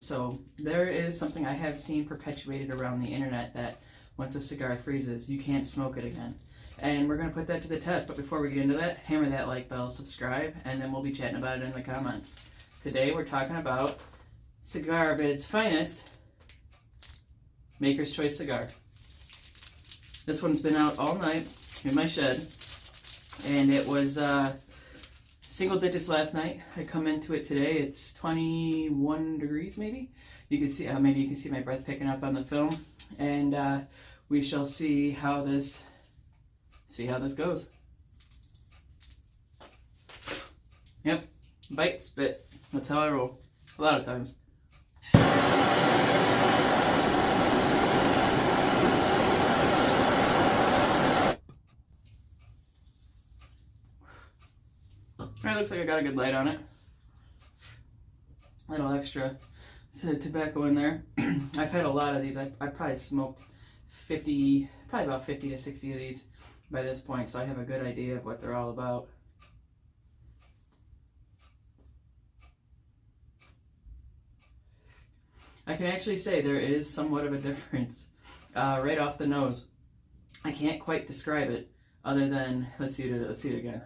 So there is something I have seen perpetuated around the internet that once a cigar freezes, you can't smoke it again. And we're going to put that to the test. But before we get into that, hammer that like bell, subscribe, and then we'll be chatting about it in the comments. Today we're talking about Cigar Bid's finest Maker's Choice cigar. This one's been out all night in my shed, and it was single digits last night. I come into it today, it's 21 degrees maybe. You can see, maybe you can see my breath picking up on the film, and we shall see how this goes. Yep, bite, spit. That's how I roll. A lot of times. Alright, looks like I got a good light on it. A little extra tobacco in there. I've had a lot of these. I probably smoked probably about 50 to 60 of these by this point, so I have a good idea of what they're all about. I can actually say there is somewhat of a difference right off the nose. I can't quite describe it other than, let's see it again.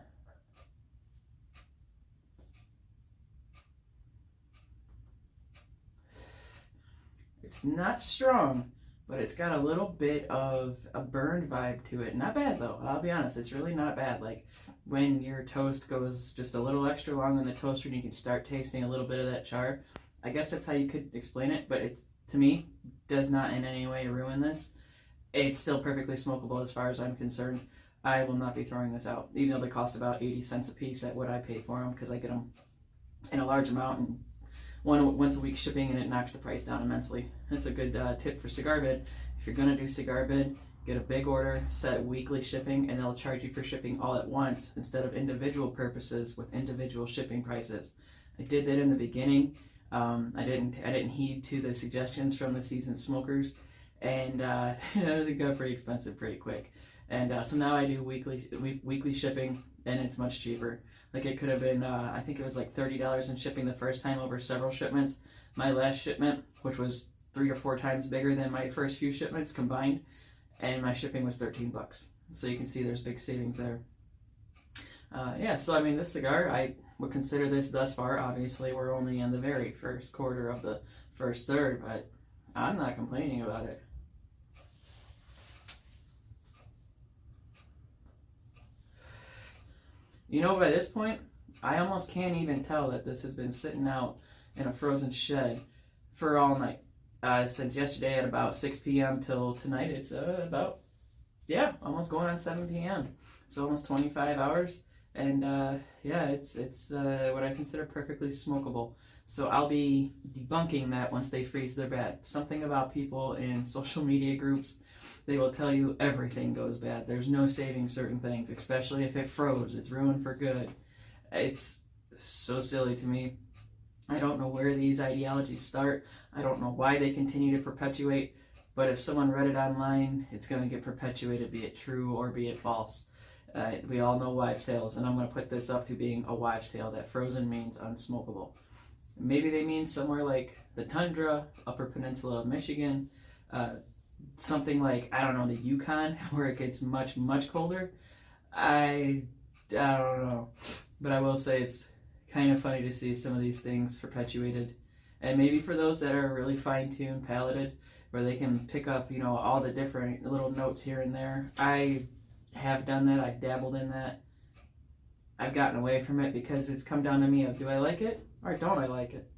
It's not strong, but it's got a little bit of a burned vibe to it. Not bad though, I'll be honest, it's really not bad. Like when your toast goes just a little extra long in the toaster and you can start tasting a little bit of that char. I guess that's how you could explain it, but it's, to me, does not in any way ruin this. It's still perfectly smokable as far as I'm concerned. I will not be throwing this out, even though they cost about 80 cents a piece at what I pay for them, because I get them in a large amount and once a week shipping, and it knocks the price down immensely. That's a good tip for Cigar Bid. If you're going to do Cigar Bid, get a big order, set weekly shipping, and they'll charge you for shipping all at once instead of individual purposes with individual shipping prices. I did that in the beginning. I didn't heed to the suggestions from the seasoned smokers, and it got pretty expensive pretty quick. And so now I do weekly shipping, and it's much cheaper. Like it could have been, I think it was like $30 in shipping the first time over several shipments. My last shipment, which was 3 or 4 times bigger than my first few shipments combined, and my shipping was $13. So you can see there's big savings there. Yeah, so I mean, this cigar, I would consider this thus far. Obviously, we're only in the very first quarter of the first third, but I'm not complaining about it. You know, by this point, I almost can't even tell that this has been sitting out in a frozen shed for all night. Since yesterday at about 6 p.m. till tonight, it's about, yeah, almost going on 7 p.m. So almost 25 hours. And yeah, it's what I consider perfectly smokable. So I'll be debunking that once they freeze their bad. Something about people in social media groups, they will tell you everything goes bad. There's no saving certain things, especially if it froze. It's ruined for good. It's so silly to me. I don't know where these ideologies start. I don't know why they continue to perpetuate. But if someone read it online, it's going to get perpetuated, be it true or be it false. We all know wives' tales, and I'm going to put this up to being a wives' tale, that frozen means unsmokable. Maybe they mean somewhere like the tundra, Upper Peninsula of Michigan, something like, I don't know, the Yukon, where it gets much, much colder. I don't know. But I will say it's kind of funny to see some of these things perpetuated. And maybe for those that are really fine-tuned, palated, where they can pick up, you know, all the different little notes here and there. I have done that. I've dabbled in that. I've gotten away from it because it's come down to me of, do I like it or don't I like it?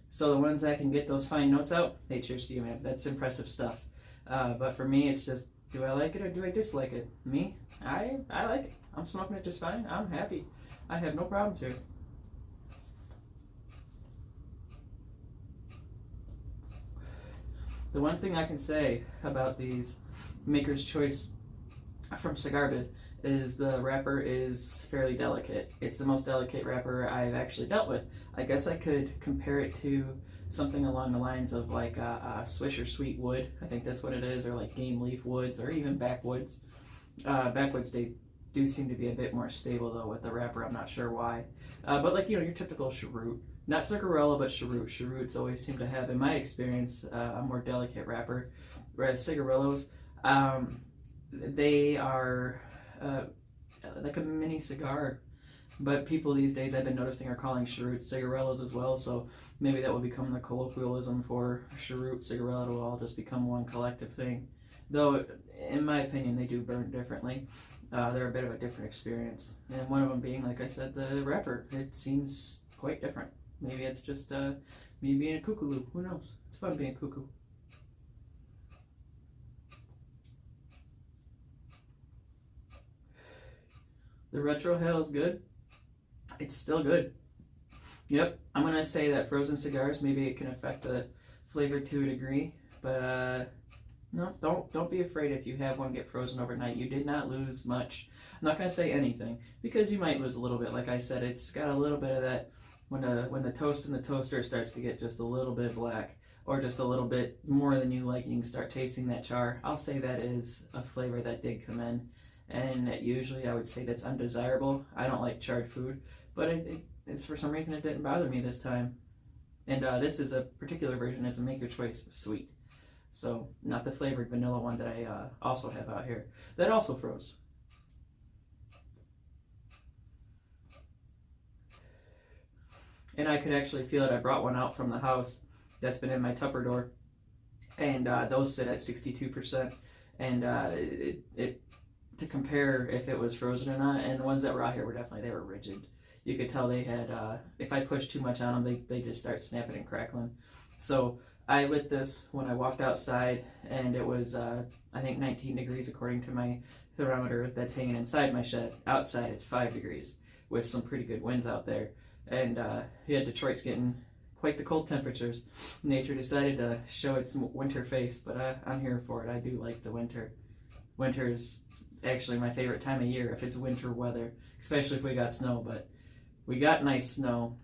So the ones that can get those fine notes out, hey, cheers to you, man. That's impressive stuff. But for me, it's just, do I like it or do I dislike it? Me, I like it. I'm smoking it just fine. I'm happy. I have no problems here. The one thing I can say about these Maker's Choice from Cigar Bid is the wrapper is fairly delicate. It's the most delicate wrapper I've actually dealt with. I guess I could compare it to something along the lines of like a Swisher Sweet Wood. I think that's what it is, or like Game Leaf Woods, or even Backwoods. Backwoods, they do seem to be a bit more stable though with the wrapper. I'm not sure why. But like, you know, your typical cheroot, Not cigarella, but cheroot. Cheroots always seem to have, in my experience, a more delicate wrapper, whereas cigarillos, they are like a mini cigar. But people these days, I've been noticing, are calling cheroots cigarillos as well. So maybe that will become the colloquialism for cheroot, cigarella. It will all just become one collective thing. Though, in my opinion, they do burn differently. They're a bit of a different experience. And one of them being, like I said, the wrapper. It seems quite different. Maybe it's just me being a cuckoo. Who knows? It's fun being cuckoo. The retro hail is good. It's still good. Yep, I'm gonna say that frozen cigars, maybe it can affect the flavor to a degree, but no, don't be afraid if you have one get frozen overnight. You did not lose much. I'm not gonna say anything because you might lose a little bit. Like I said, it's got a little bit of that when the toast in the toaster starts to get just a little bit black or just a little bit more than you like, and you can start tasting that char. I'll say that is a flavor that did come in, and usually I would say that's undesirable. I don't like charred food, but it's for some reason it didn't bother me this time. And this is a particular version, is a make your choice sweet. So not the flavored vanilla one that I also have out here. That also froze. And I could actually feel it. I brought one out from the house that's been in my Tupperware, and those sit at 62%. And it to compare if it was frozen or not, and the ones that were out here were definitely, they were rigid. You could tell they had, if I pushed too much on them, they just start snapping and crackling. So I lit this when I walked outside, and it was, I think 19 degrees according to my thermometer that's hanging inside my shed. Outside it's 5 degrees with some pretty good winds out there. And yeah, Detroit's getting quite the cold temperatures. Nature decided to show its winter face, but I'm here for it. I do like the winter. Winter's actually my favorite time of year if it's winter weather, especially if we got snow. But we got nice snow,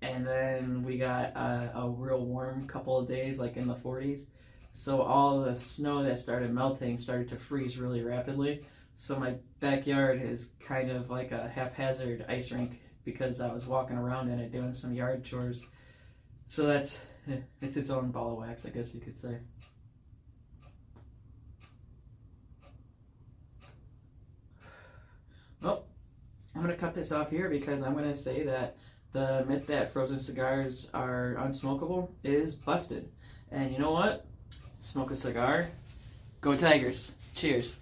and then we got a real warm couple of days, like in the 40s. So all the snow that started melting started to freeze really rapidly. So my backyard is kind of like a haphazard ice rink because I was walking around in it doing some yard chores. So it's its own ball of wax, I guess you could say. Well, I'm going to cut this off here because I'm going to say that the myth that frozen cigars are unsmokable is busted. And you know what? Smoke a cigar. Go Tigers. Cheers.